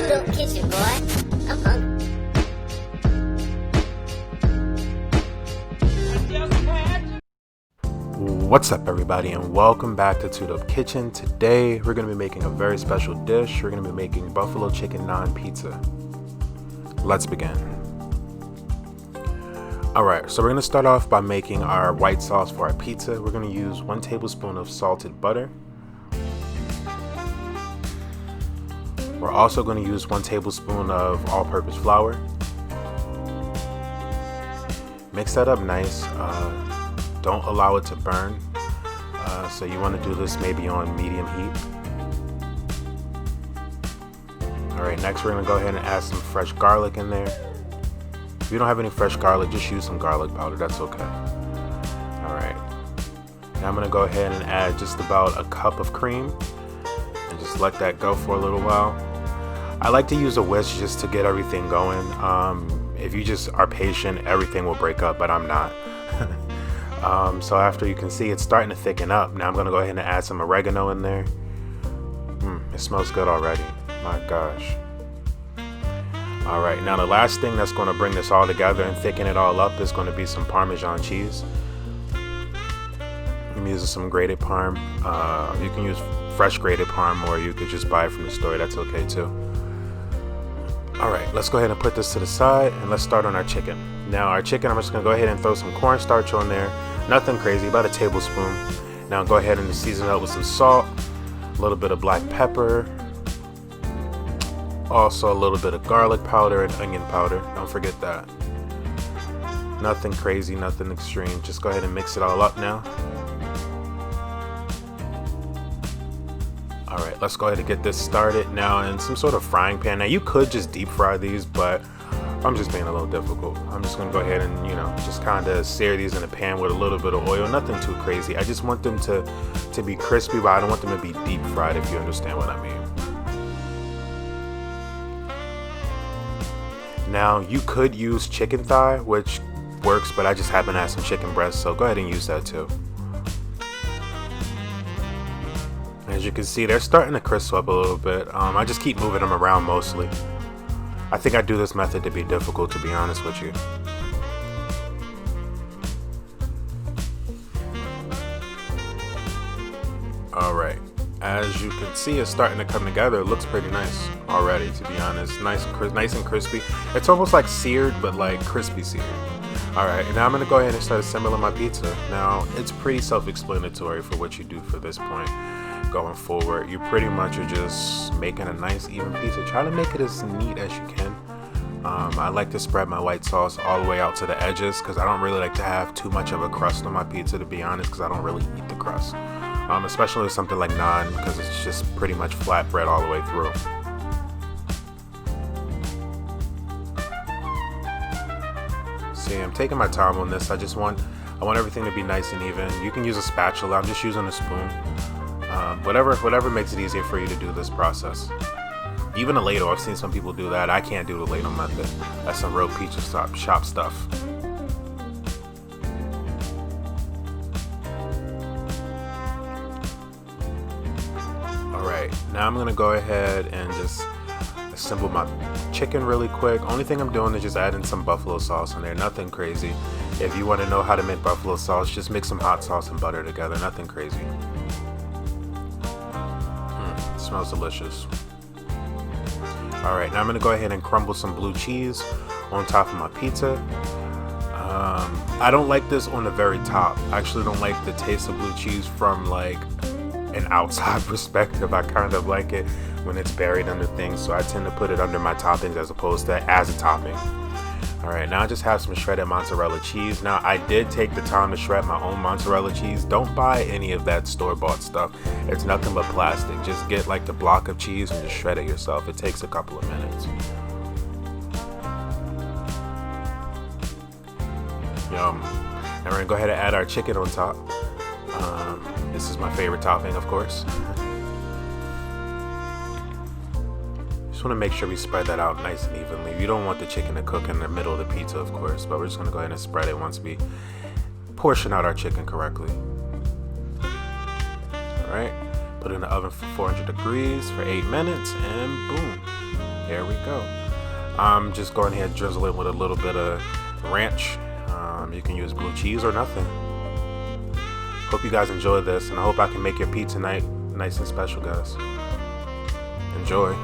2-Dope Kitchen, boy. I'm hungry. What's up, everybody, and welcome back to 2-Dope Kitchen. Today we're going to be making a very special dish. We're going to be making Buffalo Chicken Naan Pizza. Let's begin. Alright, so we're going to start off by making our white sauce for our pizza. We're going to use 1 tablespoon of salted butter. We're also going to use 1 tablespoon of all-purpose flour. Mix that up nice. Don't allow it to burn. So you want to do this maybe on medium heat. Alright, next we're going to go ahead and add some fresh garlic in there. If you don't have any fresh garlic, just use some garlic powder, that's okay. Alright, now I'm going to go ahead and add just about a cup of cream and just let that go for a little while. I like to use a whisk just to get everything going. If you just are patient, everything will break up, but I'm not. So after you can see it's starting to thicken up, now I'm going to go ahead and add some oregano in there. It smells good already, my gosh. Alright, now the last thing that's going to bring this all together and thicken it all up is going to be some Parmesan cheese. I'm using some grated Parm. You can use fresh grated Parm, or you could just buy it from the store, that's okay too. Alright, let's go ahead and put this to the side and let's start on our chicken. Now our chicken, I'm just going to go ahead and throw some cornstarch on there. Nothing crazy, about a tablespoon. Now go ahead and season it up with some salt, a little bit of black pepper, also a little bit of garlic powder and onion powder. Don't forget that. Nothing crazy, nothing extreme. Just go ahead and mix it all up now. Alright, let's go ahead and get this started now in some sort of frying pan. Now you could just deep fry these, but I'm just being a little difficult. I'm just going to go ahead and, just kind of sear these in a pan with a little bit of oil. Nothing too crazy. I just want them to be crispy, but I don't want them to be deep fried, if you understand what I mean. Now, you could use chicken thigh, which works, but I just happen to have some chicken breast, so go ahead and use that too. As you can see, they're starting to crisp up a little bit. I just keep moving them around mostly. I think I do this method to be difficult, to be honest with you. Alright, as you can see, it's starting to come together. It looks pretty nice already, to be honest. Nice and crispy. It's almost like seared, but like crispy seared. Alright, and now I'm going to go ahead and start assembling my pizza. Now, it's pretty self-explanatory for what you do for this point. Going forward, you pretty much are just making a nice even pizza. Try to make it as neat as you can. I like to spread my white sauce all the way out to the edges because I don't really like to have too much of a crust on my pizza, to be honest, because I don't really eat the crust. Especially with something like naan, because it's just pretty much flat bread all the way through. See, I'm taking my time on this. I want everything to be nice and even. You can use a spatula. I'm just using a spoon. Whatever makes it easier for you to do this process. Even a ladle, I've seen some people do that. I can't do the ladle method. That's some real pizza shop stuff. Alright, now I'm going to go ahead and just assemble my chicken really quick. Only thing I'm doing is just adding some buffalo sauce in there. Nothing crazy. If you want to know how to make buffalo sauce, just mix some hot sauce and butter together. Nothing crazy. Smells delicious. Alright, now I'm going to go ahead and crumble some blue cheese on top of my pizza. I don't like this on the very top. I actually don't like the taste of blue cheese from like an outside perspective. I kind of like it when it's buried under things, so I tend to put it under my toppings as opposed to as a topping. Alright, now I just have some shredded mozzarella cheese. Now, I did take the time to shred my own mozzarella cheese. Don't buy any of that store-bought stuff. It's nothing but plastic. Just get like the block of cheese and just shred it yourself. It takes a couple of minutes. Yum. Now we're gonna go ahead and add our chicken on top. This is my favorite topping, of course. Just want to make sure we spread that out nice and evenly. You don't want the chicken to cook in the middle of the pizza, of course, but we're just going to go ahead and spread it once we portion out our chicken correctly. Alright, put it in the oven for 400 degrees for 8 minutes, and boom. There we go. I'm just going ahead and drizzle it with a little bit of ranch. You can use blue cheese or nothing. Hope you guys enjoy this, and I hope I can make your pizza night nice and special, guys. Enjoy.